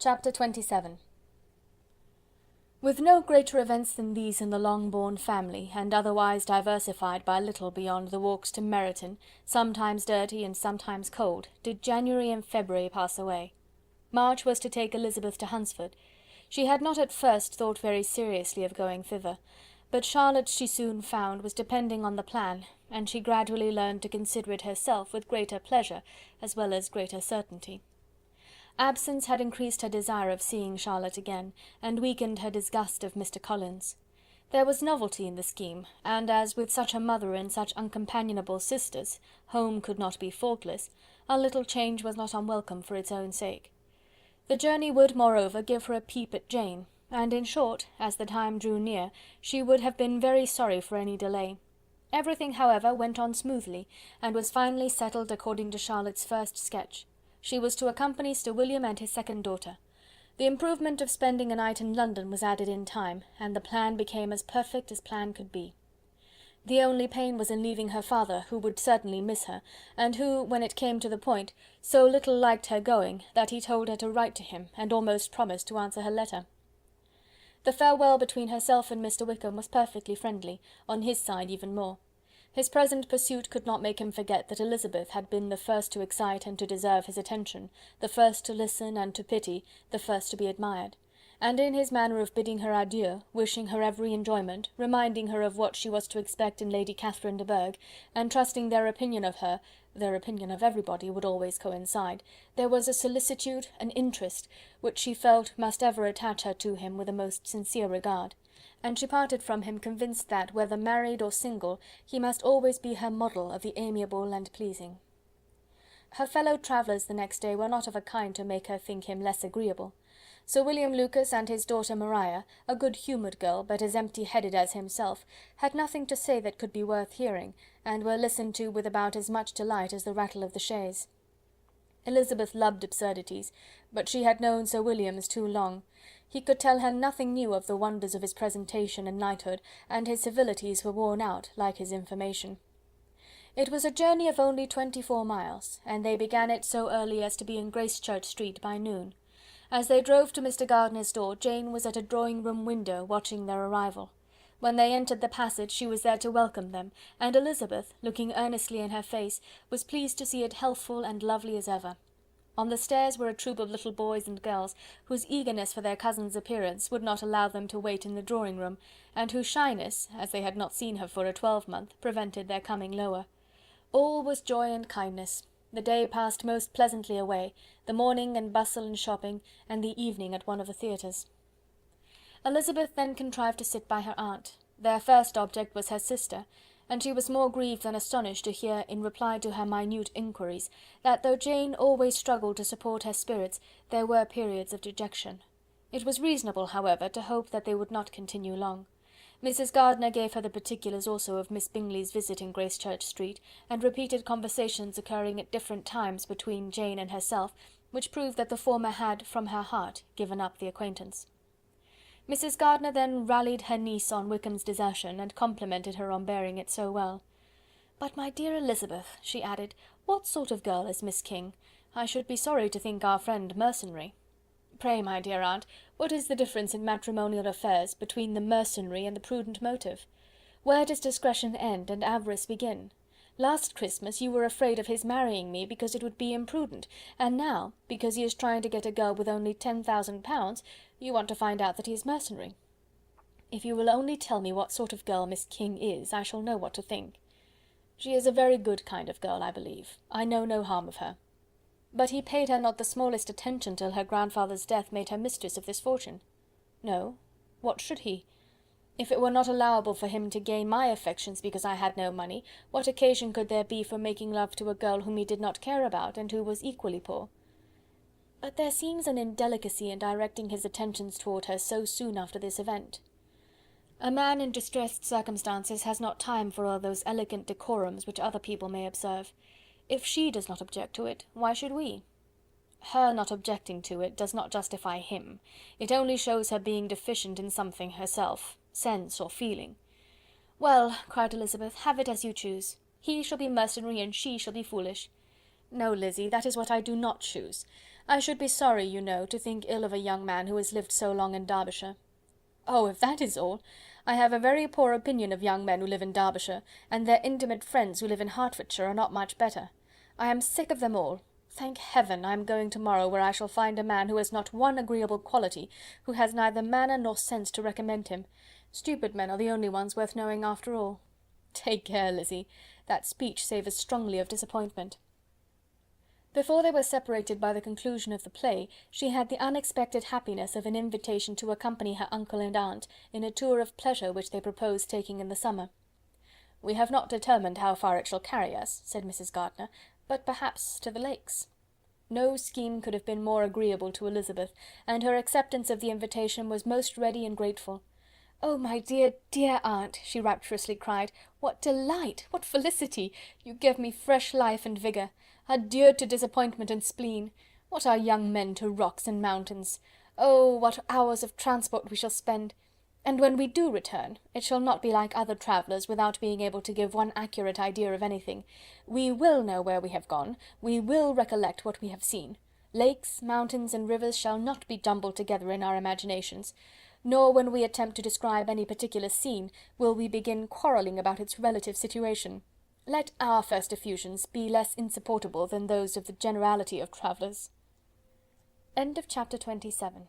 Chapter 27. With no greater events than these in the Longbourn family, and otherwise diversified by little beyond the walks to Meryton, sometimes dirty and sometimes cold, did January and February pass away. March was to take Elizabeth to Hunsford. She had not at first thought very seriously of going thither, but Charlotte, she soon found, was depending on the plan, and she gradually learned to consider it herself with greater pleasure as well as greater certainty. Absence had increased her desire of seeing Charlotte again, and weakened her disgust of Mr. Collins. There was novelty in the scheme, and as with such a mother and such uncompanionable sisters, home could not be faultless, a little change was not unwelcome for its own sake. The journey would, moreover, give her a peep at Jane, and in short, as the time drew near, she would have been very sorry for any delay. Everything, however, went on smoothly, and was finally settled according to Charlotte's first sketch. She was to accompany Sir William and his second daughter. The improvement of spending a night in London was added in time, and the plan became as perfect as plan could be. The only pain was in leaving her father, who would certainly miss her, and who, when it came to the point, so little liked her going, that he told her to write to him, and almost promised to answer her letter. The farewell between herself and Mr. Wickham was perfectly friendly, on his side even more. His present pursuit could not make him forget that Elizabeth had been the first to excite and to deserve his attention, the first to listen and to pity, the first to be admired; and in his manner of bidding her adieu, wishing her every enjoyment, reminding her of what she was to expect in Lady Catherine de Bourgh, and trusting their opinion of her, their opinion of everybody, would always coincide, there was a solicitude, an interest, which she felt must ever attach her to him with a most sincere regard; and she parted from him convinced that, whether married or single, he must always be her model of the amiable and pleasing. Her fellow travellers the next day were not of a kind to make her think him less agreeable. Sir William Lucas and his daughter Maria, a good-humoured girl, but as empty-headed as himself, had nothing to say that could be worth hearing, and were listened to with about as much delight as the rattle of the chaise. Elizabeth loved absurdities, but she had known Sir William's too long. He could tell her nothing new of the wonders of his presentation and knighthood, and his civilities were worn out, like his information. It was a journey of only 24 miles, and they began it so early as to be in Gracechurch Street by noon. As they drove to Mr. Gardiner's door, Jane was at a drawing-room window, watching their arrival. When they entered the passage, she was there to welcome them, and Elizabeth, looking earnestly in her face, was pleased to see it healthful and lovely as ever. On the stairs were a troop of little boys and girls, whose eagerness for their cousin's appearance would not allow them to wait in the drawing-room, and whose shyness, as they had not seen her for a twelvemonth, prevented their coming lower. All was joy and kindness. The day passed most pleasantly away, the morning in bustle and shopping, and the evening at one of the theatres. Elizabeth then contrived to sit by her aunt. Their first object was her sister, and she was more grieved than astonished to hear, in reply to her minute inquiries, that though Jane always struggled to support her spirits, there were periods of dejection. It was reasonable, however, to hope that they would not continue long. Mrs. Gardiner gave her the particulars also of Miss Bingley's visit in Gracechurch Street, and repeated conversations occurring at different times between Jane and herself, which proved that the former had, from her heart, given up the acquaintance. Mrs. Gardiner then rallied her niece on Wickham's desertion, and complimented her on bearing it so well. "But, my dear Elizabeth," she added, "what sort of girl is Miss King? I should be sorry to think our friend mercenary." "Pray, my dear aunt, what is the difference in matrimonial affairs between the mercenary and the prudent motive? Where does discretion end and avarice begin? Last Christmas you were afraid of his marrying me because it would be imprudent, and now, because he is trying to get a girl with only 10,000 pounds, you want to find out that he is mercenary. If you will only tell me what sort of girl Miss King is, I shall know what to think. She is a very good kind of girl, I believe. I know no harm of her. But he paid her not the smallest attention till her grandfather's death made her mistress of this fortune." "No. What should he? If it were not allowable for him to gain my affections because I had no money, what occasion could there be for making love to a girl whom he did not care about, and who was equally poor?" "But there seems an indelicacy in directing his attentions toward her so soon after this event." "A man in distressed circumstances has not time for all those elegant decorums which other people may observe. If she does not object to it, why should we? Her not objecting to it does not justify him. It only shows her being deficient in something herself, sense or feeling." "Well," cried Elizabeth, "have it as you choose. He shall be mercenary and she shall be foolish." "No, Lizzy, that is what I do not choose. I should be sorry, you know, to think ill of a young man who has lived so long in Derbyshire." "Oh, if that is all, I have a very poor opinion of young men who live in Derbyshire, and their intimate friends who live in Hertfordshire are not much better. I am sick of them all. Thank Heaven, I am going to-morrow, where I shall find a man who has not one agreeable quality, who has neither manner nor sense to recommend him. Stupid men are the only ones worth knowing after all." "Take care, Lizzy, that speech savours strongly of disappointment." Before they were separated by the conclusion of the play, she had the unexpected happiness of an invitation to accompany her uncle and aunt in a tour of pleasure which they proposed taking in the summer. "We have not determined how far it shall carry us," said Mrs. Gardiner, "but perhaps to the Lakes." No scheme could have been more agreeable to Elizabeth, and her acceptance of the invitation was most ready and grateful. "Oh, my dear, dear aunt," she rapturously cried, "what delight! What felicity! You give me fresh life and vigour. Adieu to disappointment and spleen. What are young men to rocks and mountains? Oh, what hours of transport we shall spend! And when we do return, it shall not be like other travellers, without being able to give one accurate idea of anything. We will know where we have gone, we will recollect what we have seen. Lakes, mountains, and rivers shall not be jumbled together in our imaginations. Nor when we attempt to describe any particular scene, will we begin quarrelling about its relative situation. Let our first effusions be less insupportable than those of the generality of travellers." Chapter 27.